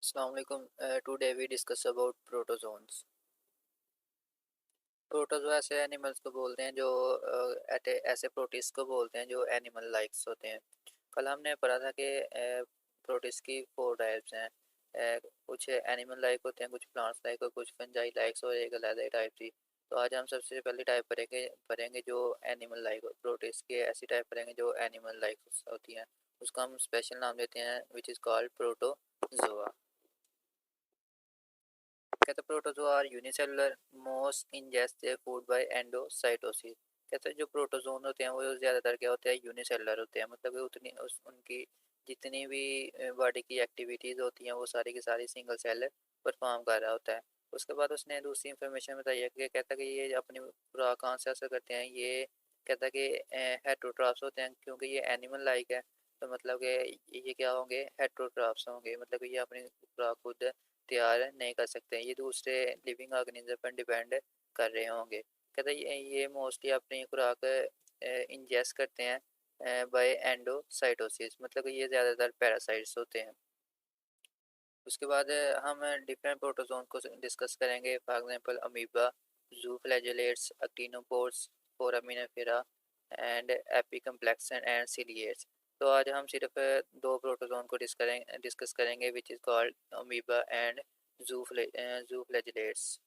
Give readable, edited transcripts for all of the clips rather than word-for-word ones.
Assalamu alaikum. Today we discuss about protozoans. Protozoa ऐसे animals को बोलते हैं जो ऐसे प्रोटिस्ट को बोलते हैं जो एनिमल लाइक्स होते हैं। कल हमने पढ़ा था कि प्रोटिस्ट की फोर टाइप्स हैं। कुछ एनिमल लाइक होते हैं, कुछ प्लांट्स लाइक और कुछ फंजाई लाइक्स और एक अलग टाइप थी। तो आज हम सबसे पहली टाइप पढ़ेंगे जो एनिमल लाइक प्रोटिस्ट की ऐसी टाइप पढ़ेंगे जो एनिमल लाइक होती हैं। उसका हम स्पेशल नाम देते हैं विच इज़ कॉल्ड प्रोटोजोआ। कहते protozoa are unicellular, most ingest their food by endocytosis. कहते हैं जो प्रोटोजोन होते हैं वो ज़्यादातर क्या होते हैं, यूनिसेलुलर होते हैं। मतलब कि उनकी जितनी भी बॉडी की एक्टिविटीज़ होती हैं वो सारी की सारी सिंगल सेल परफॉर्म कर रहा होता है। उसके बाद उसने दूसरी इंफॉर्मेशन बताई है कि कहता है कि ये अपनी खुराक कहाँ से हासिल करते हैं। ये कहता है कि हेटरोट्रॉफ्स होते हैं, क्योंकि ये एनिमल लाइक है। तो मतलब कि ये क्या होंगे, हेटरोट्रॉफ्स होंगे। मतलब कि ये अपनी खुराक खुद तैयार नहीं कर सकते हैं, ये दूसरे लिविंग ऑर्गेनिज्म पर डिपेंड कर रहे होंगे। कहते हैं ये मोस्टली अपनी खुराक इंजेस्ट करते हैं बाय एंडोसाइटोसिस। मतलब कि ये ज़्यादातर पैरासाइट्स होते हैं। उसके बाद हम डिफरेंट प्रोटोजोन को डिस्कस करेंगे। For example amoeba, zooflagellates, actinopods, foraminifera and apicomplexan and ciliates. तो आज हम सिर्फ दो प्रोटोजोन को डिस्कस करेंगे which is called amoeba and zooflagellates.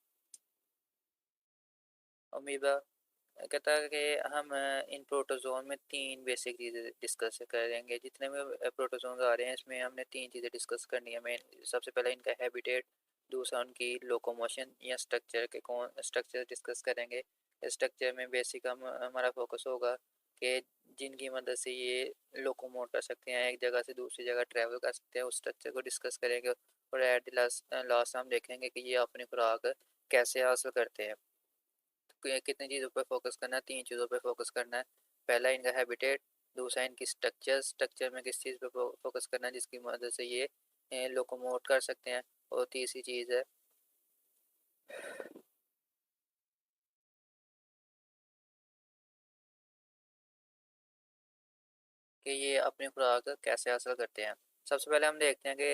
Amoeba कहता है कि हम इन प्रोटोजोन में तीन बेसिक चीज़ें डिस्कस करेंगे। जितने भी प्रोटोजोन आ रहे हैं इसमें हमने तीन चीज़ें डिस्कस करनी है। मेन सबसे पहले इनका हैबिटेट, दूसरा उनकी लोकोमोशन या स्ट्रक्चर के कौन स्ट्रक्चर डिस्कस करेंगे। स्ट्रक्चर में बेसिक हमारा फोकस होगा कि जिनकी मदद से ये लोकोमोट कर सकते हैं, एक जगह से दूसरी जगह ट्रैवल कर सकते हैं, उस स्ट्रक्चर को डिस्कस करेंगे। और एट लास्ट हम देखेंगे कि ये अपनी खुराक कैसे हासिल करते हैं। कितनी चीज़ों पर फोकस करना है, तीन चीज़ों पर फोकस करना है। पहला इनका हैबिटेट, दूसरा इनकी स्ट्रक्चर में किस चीज़ पर फोकस करना है जिसकी मदद से ये लोकोमोट कर सकते हैं। और तीसरी चीज़ है कि ये अपनी खुराक कैसे हासिल करते हैं। सबसे पहले हम देखते हैं कि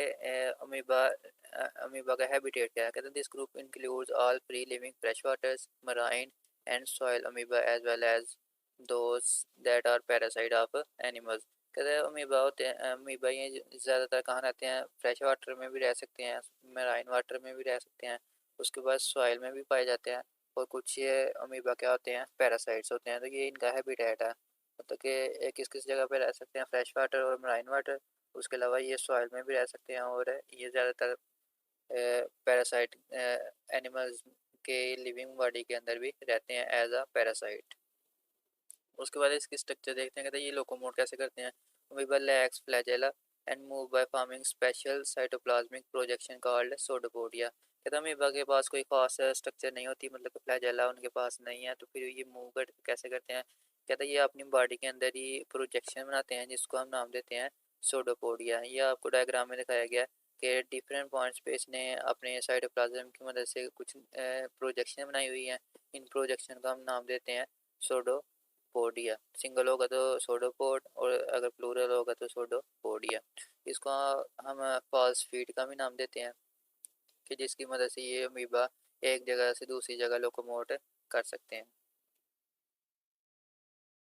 अमीबा का हैबिटेट क्या है। कहते हैं this group includes all free living fresh waters, marine and soil amoeba as well as those that are parasite of animals. कहते हैं अमीबा होते हैं, अमीबा ये ज़्यादातर कहाँ रहते हैं, फ्रेश वाटर में भी रह सकते हैं, मराइन वाटर में भी रह सकते हैं, उसके बाद सॉइल में भी पाए जाते हैं। और कुछ ये अमीबा क्या होते हैं, पैरासाइट्स होते हैं। तो ये इनका हैबिटेट है। मतलब कि किस किस जगह पे रह सकते हैं, फ्रेश वाटर और मराइन वाटर। उसके अलावा ये सॉइल में भी रह सकते हैं और ये ज़्यादातर पैरासाइट एनिमल्स के लिविंग बॉडी के अंदर भी रहते हैं एज अ पैरासाइट। उसके बाद इसकी स्ट्रक्चर देखते हैं। कहते हैं ये लोकोमोट कैसे करते हैं। Amoeba lacks flagella and move by forming special cytoplasmic projection called pseudopodia. कहते हैं अमीबा के पास कोई खास स्ट्रक्चर नहीं होती, मतलब कि फ्लैजेला उनके पास नहीं है, तो फिर ये मूव कर कैसे करते हैं। कहते हैं ये अपनी बॉडी के अंदर ही प्रोजेक्शन बनाते हैं जिसको हम नाम देते हैं सोडोपोडिया। ये आपको डायग्राम में दिखाया गया है कि डिफरेंट पॉइंट्स पे इसने अपने साइटोप्लाज्म की मदद से कुछ प्रोजेक्शन बनाई हुई हैं। इन प्रोजेक्शन का हम नाम देते हैं सोडो पोडिया। सिंगल होगा तो सोडोपोड और अगर प्लूरल होगा तो सोडोपोडिया। इसको हम फॉल्स फीड का भी नाम देते हैं कि जिसकी मदद से ये अमीबा एक जगह से दूसरी जगह लोकोमोट कर सकते हैं।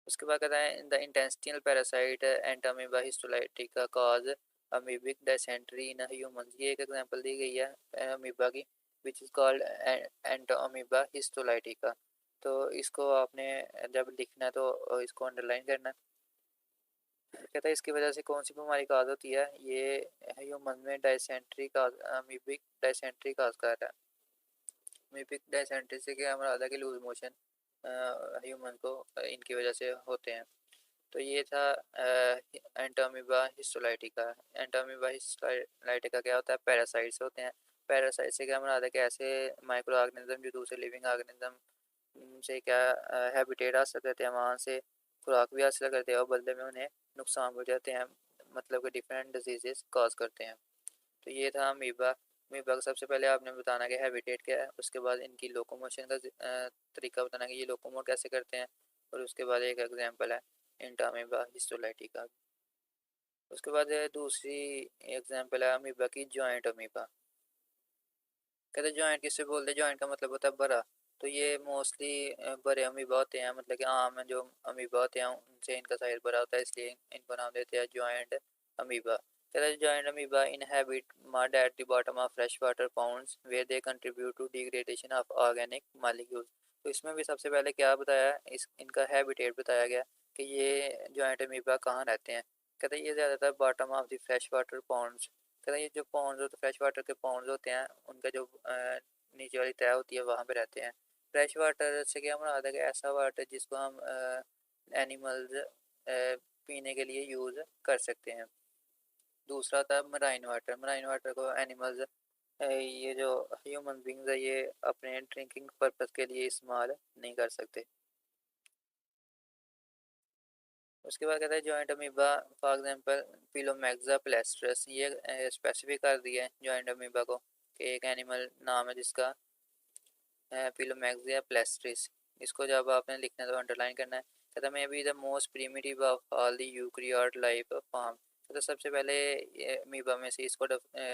उसके बाद कहता है the intestinal parasite Entamoeba histolytica cause amoebic dysentery in humans. ये एक एग्जांपल दी गई है अमीबा की विच इज़ कॉल्ड एंटामीबा हिस्टोलाइटिका। तो इसको आपने जब लिखना है तो इसको अंडरलाइन करना है। कहता है इसकी वजह से कौन सी बीमारी काज होती है, ये ह्यूमन में डायसेंट्री का अमीबिक डायसेंट्री काज कर रहा है। अमीबिक डायसेंट्री से क्या हमारा आधा की लूज मोशन ह्यूमन को इनकी वजह से होते हैं। तो ये था एंटामीबा हिस्टोलाइटिका। एंटामीबा हिस्टोलाइटिका क्या होता है, पैरासाइट्स होते हैं। पैरासाइट से क्या हमारा आधा कि ऐसे माइक्रो ऑर्गेनिज्म जो दूसरे लिविंग ऑर्गेनिज्म से क्या हैबिटेट हासिल करते हैं, वहाँ से खुराक भी हासिल करते हैं और बदले में उन्हें नुकसान पहुँचाते हैं। मतलब कि डिफरेंट डिजीजेस कॉज करते हैं। तो ये था अमीबा। अमीबा का सबसे पहले आपने बताना कि हैबिटेट क्या है, उसके बाद इनकी लोकोमोशन का तरीका बताना कि ये लोकोमोट कैसे करते हैं, और उसके बाद एक एग्जांपल है इंटामीबा हिस्टोलाइटिका। उसके बाद दूसरी एग्जांपल है अमीबा की, जॉइंट अमीबा। कहते जॉइंट किससे बोलते हैं, जॉइंट का मतलब होता है बड़ा। तो ये मोस्टली बड़े अमीबा होते हैं, मतलब कि आम जो अमीबा होते हैं उनसे इनका साइज बड़ा होता है, इसलिए इनको नाम देते हैं जॉइंट अमीबा। कहते हैं giant amoeba inhabit mud at the bottom of fresh water ponds where they contribute to degradation of organic molecules. तो इसमें भी सबसे पहले क्या बताया, इस इनका हैबिटेट बताया गया कि ये जॉइंट अमीबा कहाँ रहते हैं। कहते हैं ये ज़्यादातर bottom of the fresh water pounds. कहते हैं ये जो पॉन्ड्स होते फ्रेश वाटर के पॉन्ड्स होते हैं उनका जो नीचे वाली तह होती है वहाँ पे रहते हैं। फ्रेश वाटर से क्या मुराद है कि ऐसा वाटर जिसको हम एनिमल्स पीने के लिए यूज़ कर सकते हैं। दूसरा था मराइन वाटर। मराइन वाटर को एनिमल्स, ये जो ह्यूमन बींग्स है ये अपने ड्रिंकिंग पर्पज़ के लिए इस्तेमाल नहीं कर सकते। उसके बाद कहता है जॉइंट अमीबा फॉर एग्जांपल फिलोमैक्सा प्लेस्ट्रस, ये स्पेसिफिक कर दिया है जॉइंट अमीबा को कि एक एनिमल नाम है जिसका फिलोमैक्सिया प्लेस्ट्रिस। इसको जब आपने लिखना है तो अंडरलाइन करना है। कहता may be the most primitive of all the eukaryote life form. तो सबसे पहले अमीबा में से इसको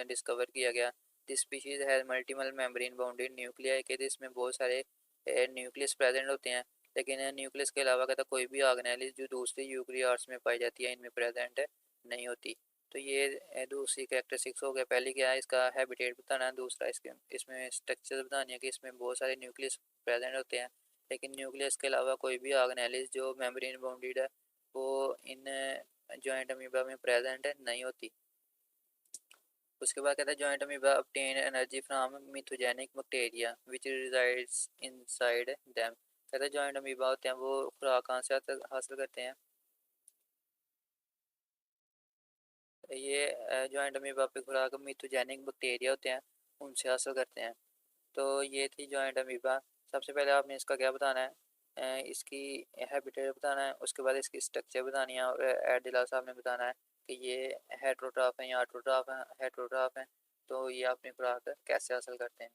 डिस्कवर किया गया। This species has multiple membrane bounded nuclei, के इसमें बहुत सारे न्यूक्लियस प्रेजेंट होते हैं, लेकिन न्यूक्लियस के अलावा कहता कोई भी ऑर्गेनेल जो दूसरे यूकैरियोट्स में पाई जाती है इनमें प्रेजेंट नहीं होती। तो ये दूसरी कैरेक्टरिस्टिक्स हो गया। पहली क्या है, इसका हैबिटेट बताना है। दूसरा इसके इसमें स्ट्रक्चर बतानी है कि इसमें बहुत सारे न्यूक्लियस प्रेजेंट होते हैं, लेकिन न्यूक्लियस के अलावा कोई भी ऑर्गेनेलिस जो मेम्ब्रेन बाउंडेड है वो इन जॉइंट अमीबा में प्रेजेंट नहीं होती। उसके बाद कहता है giant amoeba obtain energy from methanogenic bacteria which resides inside them. कहता है जॉइंट अमीबा होते हैं वो खुराक कहाँ से हासिल करते हैं, ये जॉइंट अमीबा पे खुराक मिथोजेनिक बैक्टीरिया होते हैं उनसे हासिल करते हैं। तो ये थी जॉइंट अमीबा। सबसे पहले आपने इसका क्या बताना है, इसकी हैबिटेट बताना है। उसके बाद इसकी स्ट्रक्चर बतानी है और एडिला साहब ने बताना है कि ये हेट्रोट्रॉफ है या ऑटोट्रॉफ है। हेट्रोट्रॉफ है तो ये अपनी खुराक कैसे हासिल करते हैं।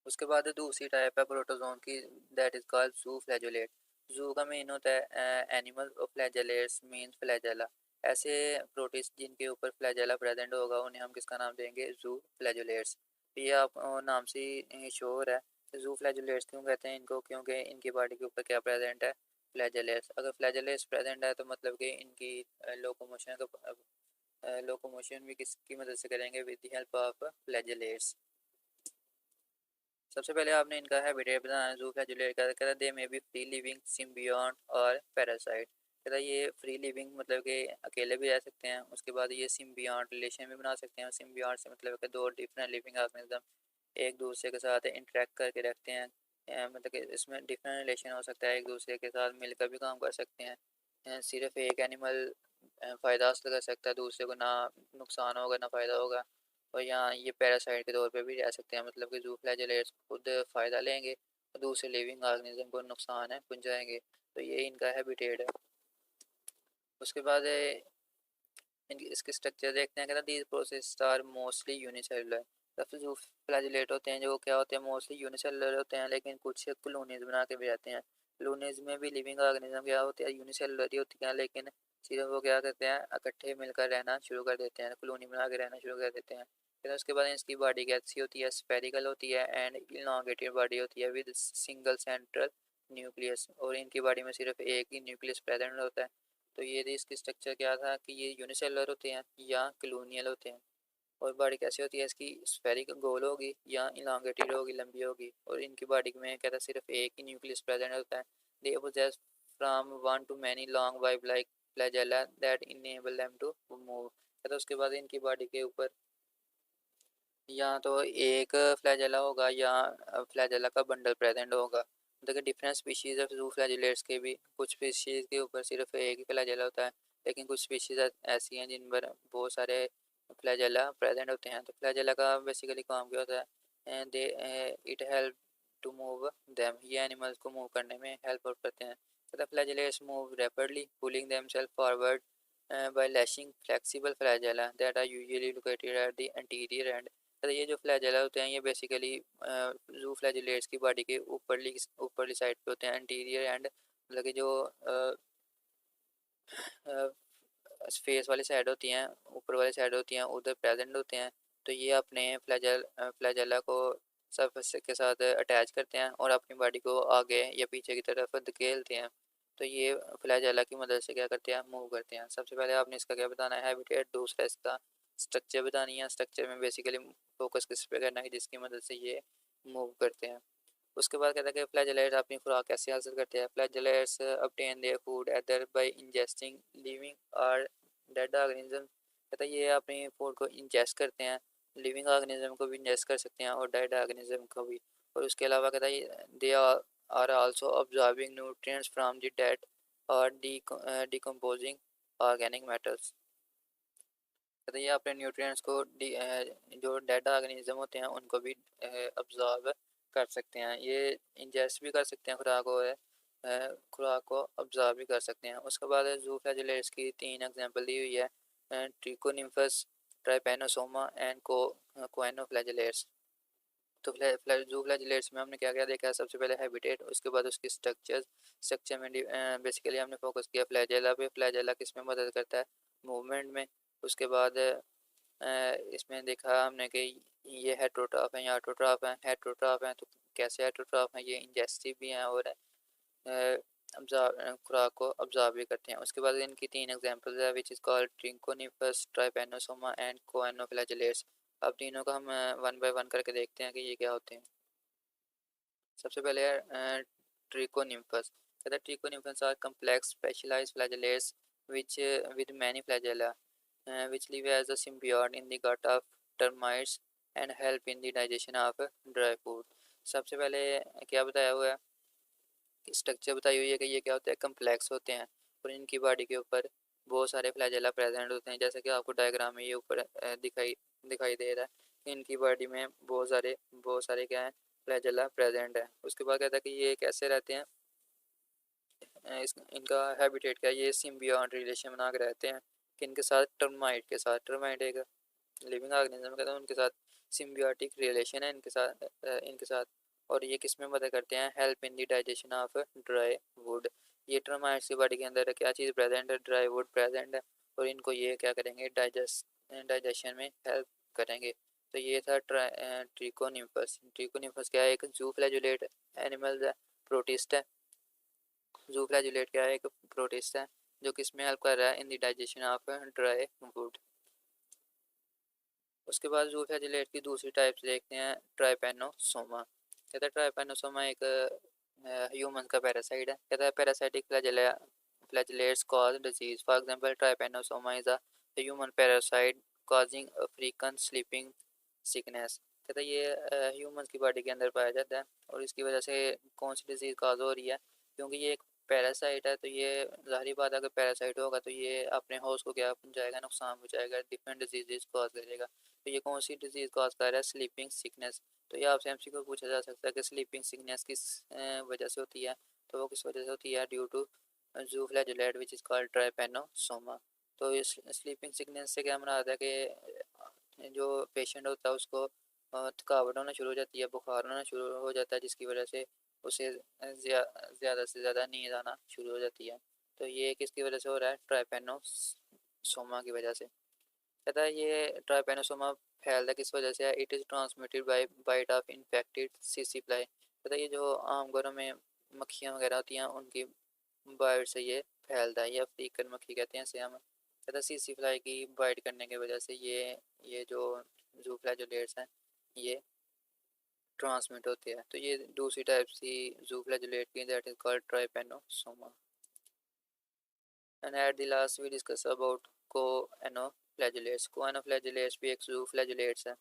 उसके बाद दूसरी टाइप है प्रोटोजोन की, दैट इज कॉल्ड जू फ्लैजुलेट। जू का मीन होता है एनिमल, और फ्लैजेलेट्स मीन फ्लैजेला। ऐसे प्रोटिस्ट जिनके ऊपर फ्लैजेला प्रेजेंट होगा उन्हें हम किसका नाम देंगे, जू फ्लैजुलेट्स। ये आप नाम से ही श्योर है। जू फ्लैजुलेट्स क्यों कहते हैं इनको, क्योंकि इनकी बॉडी के ऊपर क्या प्रेजेंट है, फ्लैजेलेट्स। अगर फ्लैजेलेट्स प्रेजेंट है तो मतलब कि इनकी लोकोमोशन का लोकोमोशन भी किसकी मदद से करेंगे, विद द हेल्प ऑफ फ्लैजेलेट्स। सबसे पहले आपने इनका हैबिटेट बताना है। जू फ्लैजुलेट का कहता है they may be free living symbiote और पैरासाइट। कहता है ये फ्री लिविंग मतलब कि अकेले भी रह सकते हैं। उसके बाद ये सिम्बियोट रिलेशन भी बना सकते हैं। सिम्बियोट से मतलब कि दो डिफरेंट लिविंग ऑर्गेनिज्म एक दूसरे के साथ इंटरेक्ट करके रखते हैं। मतलब कि इसमें डिफरेंट रिलेशन हो सकता है, एक दूसरे के साथ मिलकर भी काम कर सकते हैं। सिर्फ एक एनिमल फ़ायदा हासिल कर सकता है, दूसरे को ना नुकसान होगा ना फ़ायदा होगा। और यहाँ ये पैरासाइट के तौर पे भी रह सकते हैं, मतलब कि जू फ्लैजेलेट्स खुद फ़ायदा लेंगे और दूसरे लिविंग ऑर्गेनिज्म को नुकसान है पहुँचाएंगे। तो ये इनका हैबिटेट है। उसके बाद इसके स्ट्रक्चर देखते हैं। कहता है these process are mostly unicellular. सबसे जो फ्लैजिलेट होते हैं जो क्या होते हैं, मोस्टली यूनिसेलुलर होते हैं, लेकिन कुछ कॉलोनीज बना के भी रहते हैं। कॉलोनीज में भी लिविंग ऑर्गेनिज्म क्या होते हैं, यूनिसेलुलर ही होती हैं, लेकिन सिर्फ वो क्या करते हैं, इकट्ठे मिलकर रहना शुरू कर देते हैं, कॉलोनी बना के रहना शुरू कर देते हैं। फिर उसके बाद इसकी बॉडी कैसी होती है, स्फेरिकल होती है एंड इलॉन्गेटेड बॉडी होती है विद सिंगल सेंट्रल न्यूक्लियस। और इनकी बॉडी में सिर्फ एक ही न्यूक्लियस प्रेजेंट होता है। तो ये थी इसकी स्ट्रक्चर क्या था कि ये यूनिसेलुलर होते हैं या कॉलोनियल होते हैं। और बॉडी कैसी होती है इसकी, स्फेरिकल गोल होगी या इलांगेटेड होगी, लंबी होगी। और इनकी बॉडी में कहता है सिर्फ एक ही न्यूक्लियस प्रेजेंट होता है। They possess from one to many long whip like flagella that enable them to move. कहता है उसके बाद इनकी बॉडी के ऊपर या तो एक फ्लैजेला होगा या फ्लैजेला का बंडल प्रेजेंट होगा। देखिए डिफरेंट स्पीशीज ऑफ जू फ्लैजिलेट्स के भी, कुछ स्पीशीज के ऊपर सिर्फ एक ही फ्लैजेला होता है, लेकिन कुछ स्पीशीज ऐसी हैं जिन पर बहुत सारे फ्लैजेला प्रेजेंट होते हैं। तो फ्लैजेला का बेसिकली काम क्या होता है, and they it help to move them, ये एनिमल्स को मूव करने में हेल्प करते हैं। तो flagellates move rapidly pulling themself forward by lashing flexible flagella that are usually located at the anterior end। तो ये जो फ्लैजेला होते हैं ये बेसिकली जू फ्लैजिलेट्स की बॉडी के ऊपरली साइड पे होते हैं, एंटीरियर एंड, मतलब कि जो फेस वाली साइड होती हैं, ऊपर वाली साइड होती हैं, उधर प्रेजेंट होते हैं। तो ये अपने फ्लैजेला को सरफेस के साथ अटैच करते हैं और अपनी बॉडी को आगे या पीछे की तरफ धकेलते हैं। तो ये फ्लैजेला की मदद से क्या करते हैं, मूव करते हैं। सबसे पहले आपने इसका क्या बताना है, हैबिटेट। दूसरा इसका स्ट्रक्चर बतानी है। स्ट्रक्चर में बेसिकली फोकस किस पे करना है जिसकी मदद से ये मूव करते हैं। उसके बाद कहता है कि फ्लैजेलेट्स अपनी खुराक कैसे हासिल करते हैं। फ्लैजेलेट्स obtain their food either by ingesting living or dead organism। कहता है ये अपनी फूड को इंजेस्ट करते हैं, लिविंग ऑर्गेनिज्म को भी इंजेस्ट कर सकते हैं और डेड ऑर्गेनिज्म को भी। और उसके अलावा कहता है they are also observing nutrients from the dead or decomposing organic matters. कहते हैं ये अपने न्यूट्रिएंट्स को जो डेड ऑर्गेनिज्म होते हैं उनको भी अब्जॉर्ब कर सकते हैं। ये इंजेस्ट भी कर सकते हैं खुराक को अब्जॉर्ब भी कर सकते हैं। उसके बाद जूफ्लैजिलेट्स की 3 एग्जांपल दी हुई है, ट्रिकोनिम्फस, ट्राइपेनोसोमा एंड कोएनोफ्लैजिलेट्स। तो जूफ्लैजिलेट्स में हमने क्या क्या देखा है, सबसे पहले हैबिटेट, उसके बाद उसकी स्ट्रक्चर में बेसिकली हमने फोकस किया फ्लैजेला पे। फ्लैजेला किस में मदद करता है, मूवमेंट में। उसके बाद इसमें देखा हमने कि ये हेटरोट्रॉफ है या ऑटोट्रॉफ है। हेटरोट्रॉफ है तो कैसे हेटरोट्रॉफ है, ये इंजेस्टिव भी हैं और खुराक को अब्जॉर्ब भी करते हैं। उसके बाद इनकी 3 एग्जांपल्स है which is called trichonympha, trypanosoma and choanoflagellates. अब तीनों का हम वन बाय वन करके देखते हैं कि ये क्या होते हैं। सबसे पहले है ट्रिकोनिम्फस। कहता है trichonympha are complex specialised flagellates which with many flagella which live as a symbiote in the gut of termites and help in the digestion of dry food। सबसे पहले क्या बताया हुआ है, स्ट्रक्चर बताई हुई है कि ये क्या होता है, कम्प्लेक्स होते हैं और इनकी बॉडी के ऊपर बहुत सारे फ्लैजेला प्रेजेंट होते हैं। जैसे कि आपको डायग्राम में ये ऊपर दिखाई दिखाई दे रहा है कि इनकी बॉडी में बहुत सारे क्या है, फ्लैजेला प्रेजेंट है। उसके बाद कहता है कि ये कैसे रहते हैं, इनका हैबिटेट क्या है, ये सिम्बियोट रिलेशन बना के रहते हैं कि इनके साथ टर्माइट के साथ। टर्माइट एक लिविंग ऑर्गेनिज्म कहते हैं, उनके साथ सिम्बियोटिक रिलेशन है इनके साथ। और ये किस में मदद करते हैं, help in the digestion of dry would. ये टर्माइट्स की बॉडी के अंदर क्या चीज़ प्रेजेंट है, ड्राई वुड प्रेजेंट है और इनको ये क्या करेंगे, डाइजेशन में हेल्प करेंगे। तो ये था ट्रिकोनिम्फस। ट्रिकोनिम्फस क्या है, एक जूफ्लैजुलेट एनिमल है, प्रोटिस्ट है। जूफ्लैजुलेट क्या है, एक प्रोटिस्ट है जो किस में हेल्प कर रहा है, in the digestion of dry would. उसके बाद जूफ्लैजुलेट की दूसरी टाइप देखते हैं, ट्राइपेनोसोमा। कहता है ट्राइपेनोसोमा एक ह्यूमन का पैरासाइट है। कहता है parasitic flagellates cause disease. For example trypanosoma is a human parasite causing frequent sleeping sickness. कहता है ये ह्यूमन की बॉडी के अंदर पाया जाता है और इसकी वजह से कौन सी डिजीज़ काज हो रही है, क्योंकि ये एक पैरासाइट है। तो ये ज़ाहिर बात है, अगर पैरासाइट होगा तो ये अपने होस्ट को क्या पहुँचाएगा, नुकसान पहुँचाएगा, डिफरेंट डिजीज़ कॉज करेगा। तो ये कौन सी डिजीज़ कॉज कर रहा है, स्लीपिंग सिकनेस। तो ये आपसे एमसीक्यू पूछा जा सकता है कि स्लीपिंग सिकनेस किस वजह से होती है। तो वो किस वजह से होती है, due to zooflagellate which is called trypanosoma. तो इस स्लीपिंग सिकनेस से क्या मना है कि जो पेशेंट होता है उसको थकावट होना शुरू हो जाती है, बुखार होना शुरू हो जाता है, जिसकी वजह से उसे ज़्यादा से ज़्यादा नींद आना शुरू हो जाती है। तो ये किसकी वजह से हो रहा है, ट्राइपेनोसोमा की वजह से। कहता है ये ट्राइपेनोसोमा फैलता किस वजह से है, it is transmitted by bite of infected सीसी फ्लाई। कहता है ये जो आम घरों में मक्खियाँ वगैरह होती हैं उनकी बाइट से ये फैलता है, या अफ्रीकन मक्खी कहते हैं इसे हम। कहता है सीसी फ्लाई की बाइट करने की वजह से ये जो जूफ्लैजुलेट्स हैं ये ट्रांसमिट होते हैं। तो ये दूसरी टाइप सी जूफ्लैजुलेट की, that is called trypanosoma. And at the last we discuss about choanoflagellates. Choanoflagellates भी एक जूफ्लैजुलेट्स है।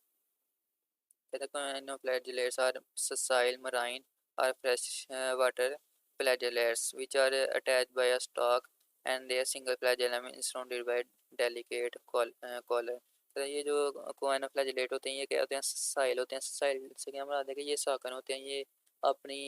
कहता है कोएनोफ्लैजुलेट्स आर ससाइल मराइन और fresh water flagellates which are attached by a stalk and their single flagellum is surrounded by delicate collar। तो ये जो कोएनोफ्लैजिलेट होते हैं ये क्या होते हैं, साइल होते हैं। साइल से क्या मराद है कि ये साकन होते हैं, ये अपनी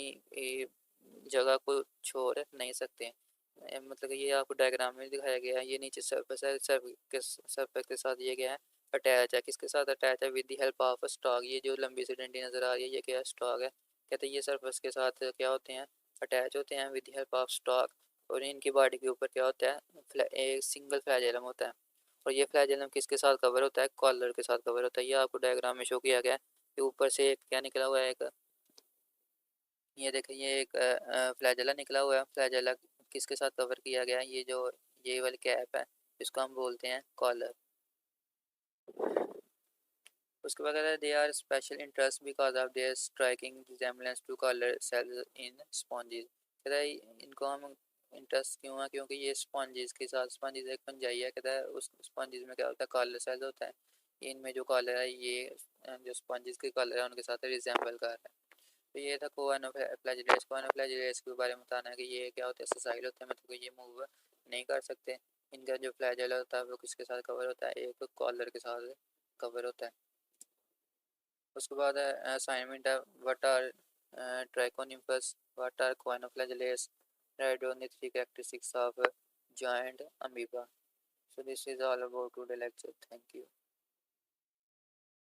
जगह को छोड़ नहीं सकते। मतलब कि ये आपको डायग्राम में दिखाया गया है, ये नीचे सरफेस है, सरफेस के साथ ये क्या है, अटैच है। किसके साथ अटैच है, with the help of stock. ये जो लंबी सी डंडी नज़र आ रही है ये क्या है, स्टॉक है। कहते हैं ये सरफेस के साथ क्या होते हैं, अटैच होते हैं with the help of stock और इनकी बॉडी के ऊपर क्या होता है, एक सिंगल फ्लैजेलम होता है। और ये फ्लैजेलम किसके साथ कवर होता है, कॉलर के साथ कवर होता है। ये आपको डायग्राम में शो किया गया है कि ऊपर से एक क्या निकला हुआ है, एक ये देखें, ये एक फ्लैजेला निकला हुआ है। फ्लैजेला किसके साथ कवर किया गया है, ये जो ये वाली कैप है इसको हम बोलते हैं कॉलर। उसके बाद they are special interest because of their striking resemblance to collar cells in sponges. कहता है इनको हम इंटरेस्ट क्यों है, क्योंकि ये स्पॉन्जेस के साथ, स्पॉन्जेस एक पंजाई है, कहता है उस स्पॉन्जेस में क्या होता है, कॉलर सेल्स होता है। इनमें जो कॉलर है ये जो स्पॉन्जेस के कॉलर है उनके साथ रिजेंबल कर रहा है। तो ये था कोआनोफ्लैजिलेट्स। कोआनोफ्लैजिलेट्स के बारे में बताना है कि ये क्या होता है, सेसाइल होते हैं, मतलब ये मूव नहीं कर सकते। इनका जो फ्लैजेला होता है वो किसके साथ कवर होता है, एक कॉलर के साथ कवर होता है। उसके बाद असाइनमेंट है, what are trichonympha, what are choanoflagellates, write on the three characteristics of giant amoeba. So this is all about today lecture. Thank you.